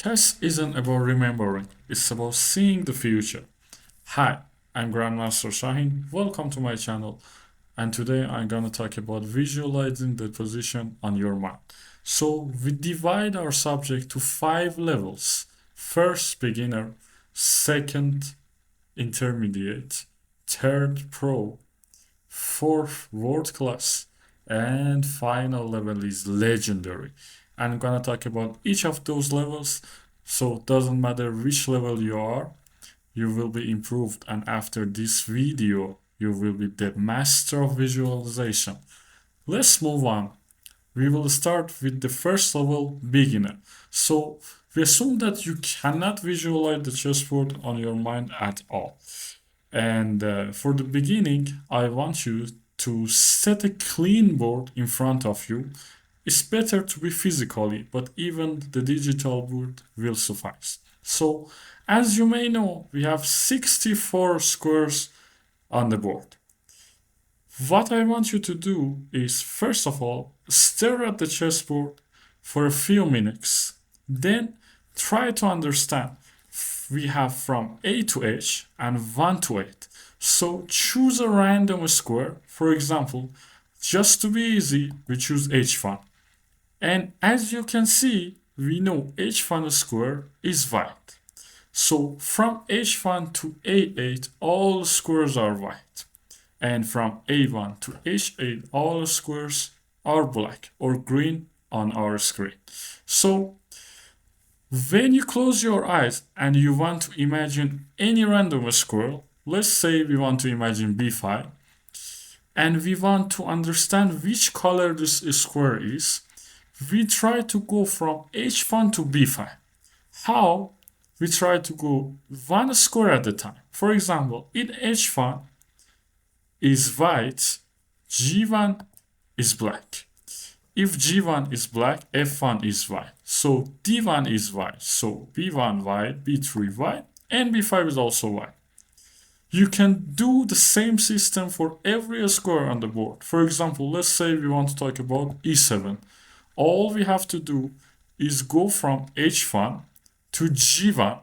Chess isn't about remembering, it's about seeing the future. Hi, I'm Grandmaster Shahin. Welcome to my channel. And today I'm gonna talk about visualizing the position on your mind. So we divide our subject to 5 levels. First, beginner, second, intermediate, third, pro, fourth, world class, and final level is legendary. I'm gonna talk about each of those levels, so it doesn't matter which level you are, you will be improved, and after this video you will be the master of visualization. Let's move on. We will start with the first level, beginner. So we assume that you cannot visualize the chessboard on your mind at all. And for the beginning, I want you to set a clean board in front of you. It's better to be physically, but even the digital board will suffice. So, as you may know, we have 64 squares on the board. What I want you to do is, first of all, stare at the chessboard for a few minutes. Then try to understand. We have from A to H and 1 to 8. So choose a random square. For example, just to be easy, we choose H1. And as you can see, we know H1 square is white. So from H1 to A8, all squares are white. And from A1 to H8, all squares are black or green on our screen. So when you close your eyes and you want to imagine any random square, let's say we want to imagine B5, and we want to understand which color this square is, we try to go from H1 to B5. How? We try to go one square at a time. For example, in H1 is white, G1 is black. If G1 is black, F1 is white. So D1 is white. So B1 white, B3 white, and B5 is also white. You can do the same system for every square on the board. For example, let's say we want to talk about E7. All we have to do is go from H1 to G1,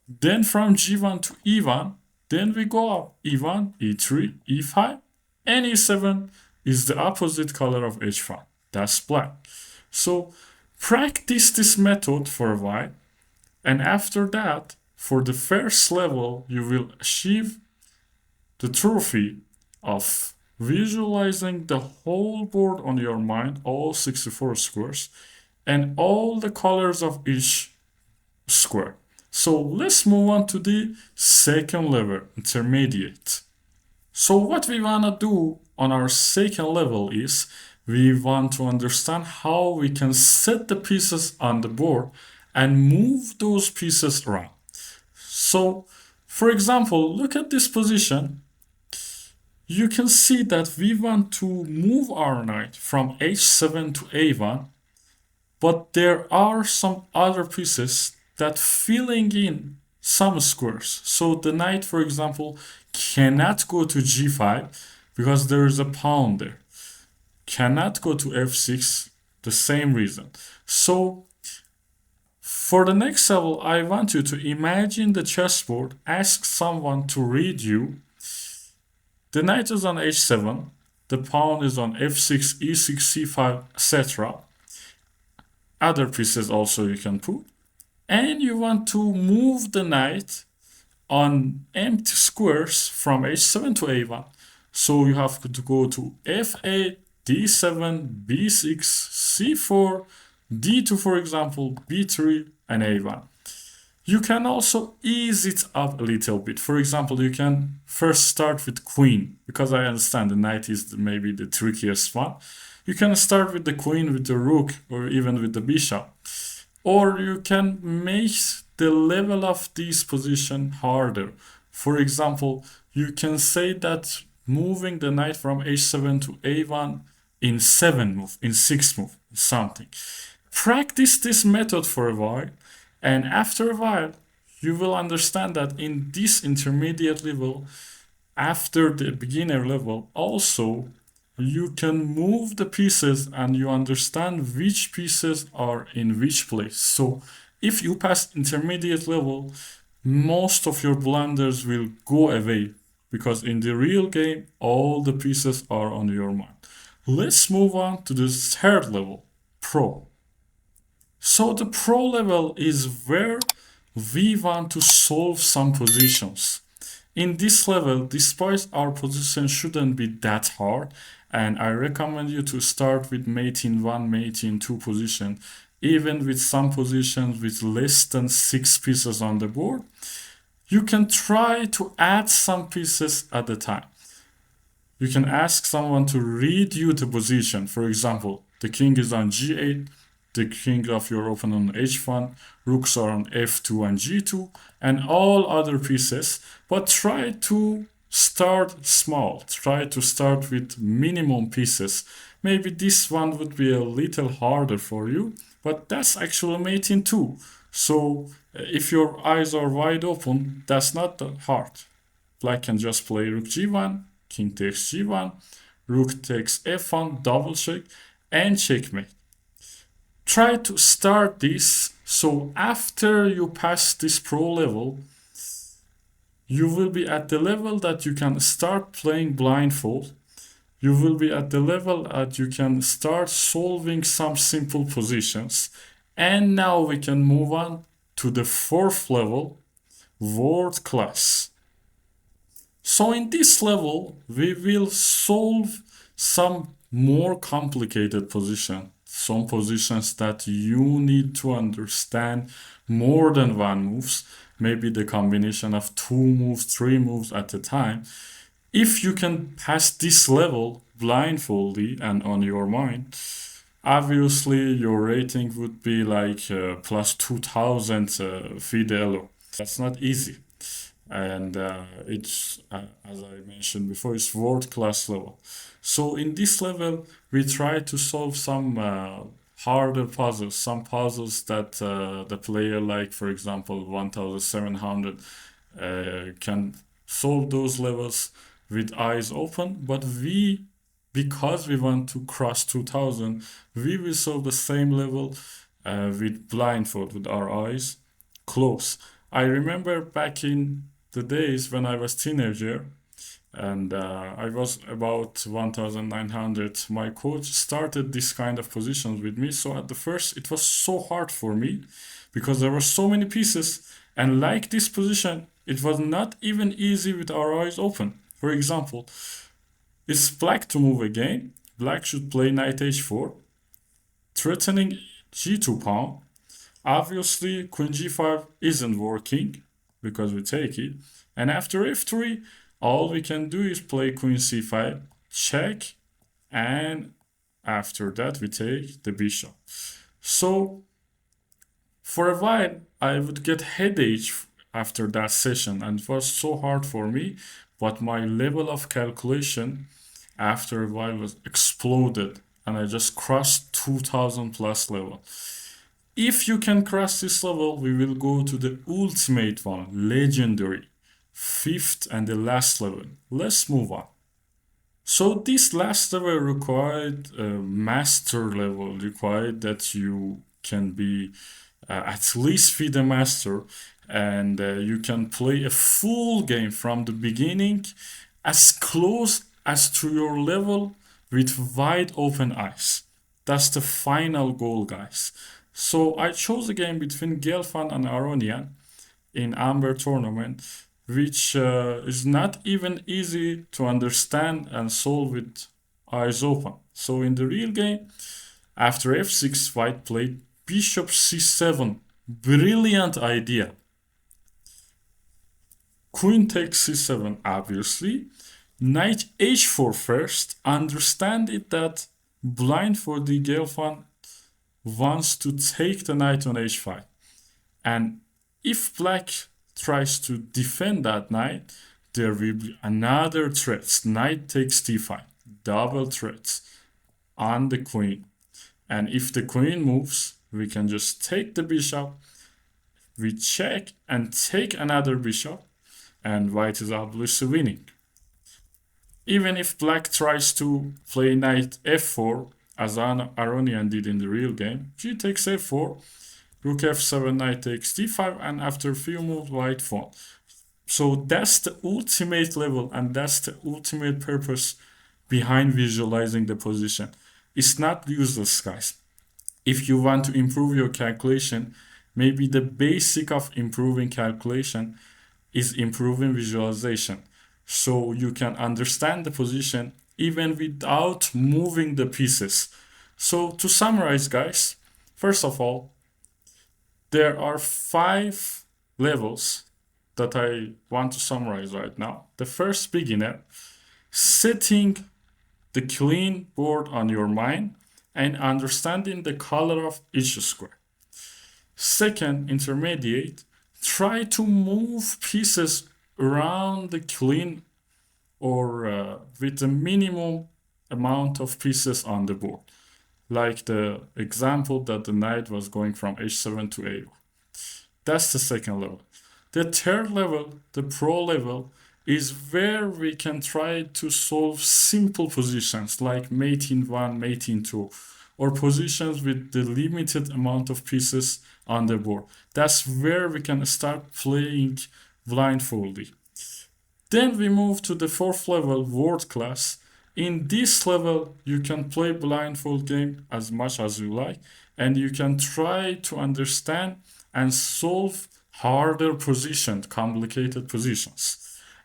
then from G1 to E1, then we go up E1, E3, E5, and E7 is the opposite color of H1. That's black. So practice this method for a while, and after that, for the first level, you will achieve the trophy of visualizing the whole board on your mind, all 64 squares, and all the colors of each square. So let's move on to the second level, intermediate. So what we wanna do on our second level is we want to understand how we can set the pieces on the board and move those pieces around. So, for example, look at this position. You can see that we want to move our knight from H7 to A1, but there are some other pieces that filling in some squares. So the knight, for example, cannot go to G5 because there is a pawn there. Cannot go to F6, the same reason. So for the next level, I want you to imagine the chessboard, ask someone to read you. The knight is on H7, the pawn is on F6, E6, C5, etc. Other pieces also you can put. And you want to move the knight on empty squares from H7 to A1. So you have to go to F8, D7, B6, C4, D2 for example, B3 and A1. You can also ease it up a little bit. For example, you can first start with queen, because I understand the knight is maybe the trickiest one. You can start with the queen, with the rook, or even with the bishop. Or you can make the level of this position harder. For example, you can say that moving the knight from H7 to A1 in 7 move, in 6 move, something. Practice this method for a while, and after a while, you will understand that in this intermediate level, after the beginner level, also you can move the pieces and you understand which pieces are in which place. So If you pass intermediate level, most of your blunders will go away because in the real game, all the pieces are on your mind. Let's move on to the third level, Pro. So the Pro level is where we want to solve some positions. In this level, despite our position shouldn't be that hard, and I recommend you to start with mate in 1, mate in 2 position, even with some positions with less than 6 pieces on the board, you can try to add some pieces at a time. You can ask someone to read you the position. For example, the king is on g8, the king of your opponent on h1, rooks are on f2 and g2, and all other pieces. But try to start small. Try to start with minimum pieces. Maybe this one would be a little harder for you, but that's actually mate in 2. So if your eyes are wide open, that's not that hard. Black can just play rook g1, king takes g1, rook takes f1, double check, and checkmate. Try to start this so after you pass this pro level, you will be at the level that you can start playing blindfold. You will be at the level that you can start solving some simple positions. And now we can move on to the fourth level, world class. So in this level, we will solve some more complicated position, some positions that you need to understand more than one moves, maybe the combination of 2 moves, 3 moves at a time. If you can pass this level blindfoldly and on your mind, obviously your rating would be like plus 2000 Fidelo. That's not easy. And it's as I mentioned before, it's world class level. So in this level we try to solve some harder puzzles, some puzzles that the player like, for example 1700 can solve those levels with eyes open, but we, because we want to cross 2000, we will solve the same level with blindfold, with our eyes closed. I remember back in the days when I was teenager and I was about 1900, my coach started this kind of positions with me. So at the first it was so hard for me because there were so many pieces, and like this position, it was not even easy with our eyes open. For example, it's black to move again. Black should play knight h4, threatening g2 pawn. Obviously, queen g5 isn't working because we take it. And after f3, all we can do is play queen c5, check, and after that we take the bishop. So for a while, I would get headache after that session, and it was so hard for me. But my level of calculation after a while was exploded, and I just crossed 2000 plus level. If you can cross this level, we will go to the ultimate one, legendary, fifth and the last level. Let's move on. So this last level required a master level, required that you can be at least FIDE master, and you can play a full game from the beginning as close as to your level with wide open eyes. That's the final goal, guys. So I chose a game between Gelfand and Aronian in Amber tournament, which is not even easy to understand and solve with eyes open. So in the real game, after f6, white played bishop c7. Brilliant idea. Queen takes c7, obviously. Knight h4 first. Understand it that blind for the Gelfand wants to take the knight on h5. And if black tries to defend that knight, there will be another threat. Knight takes d5. Double threats on the queen. And if the queen moves, we can just take the bishop. We check and take another bishop. And white is obviously winning. Even if black tries to play knight f4, as Aronian did in the real game, g takes f4, rook f7, knight takes d5, and after a few moves, white won. So that's the ultimate level, and that's the ultimate purpose behind visualizing the position. It's not useless, guys. If you want to improve your calculation, maybe the basic of improving calculation is improving visualization. So you can understand the position even without moving the pieces. So to summarize, guys, first of all, there are 5 levels that I want to summarize right now. The first, beginner, setting the clean board on your mind and understanding the color of each square. Second, intermediate, try to move pieces around the clean or with the minimum amount of pieces on the board, like the example that the knight was going from h7 to a1. That's the second level. The third level, the pro level, is where we can try to solve simple positions like mate in 1, mate in 2, or positions with the limited amount of pieces on the board. That's where we can start playing blindfolded. Then we move to the fourth level, world class. In this level, you can play blindfold game as much as you like, and you can try to understand and solve harder positioned, complicated positions.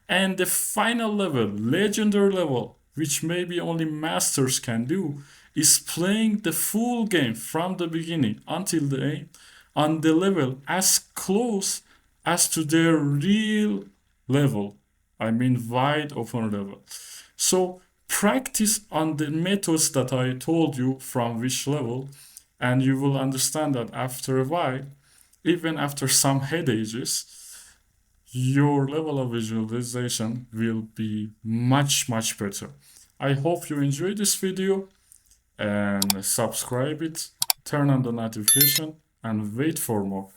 And the final level, legendary level, which maybe only masters can do, is playing the full game from the beginning until the end on the level as close as to their real level. I mean wide open level. So practice on the methods that I told you from which level, and you will understand that after a while, even after some headaches, your level of visualization will be much better. I hope you enjoyed this video, and subscribe it, turn on the notification, and wait for more.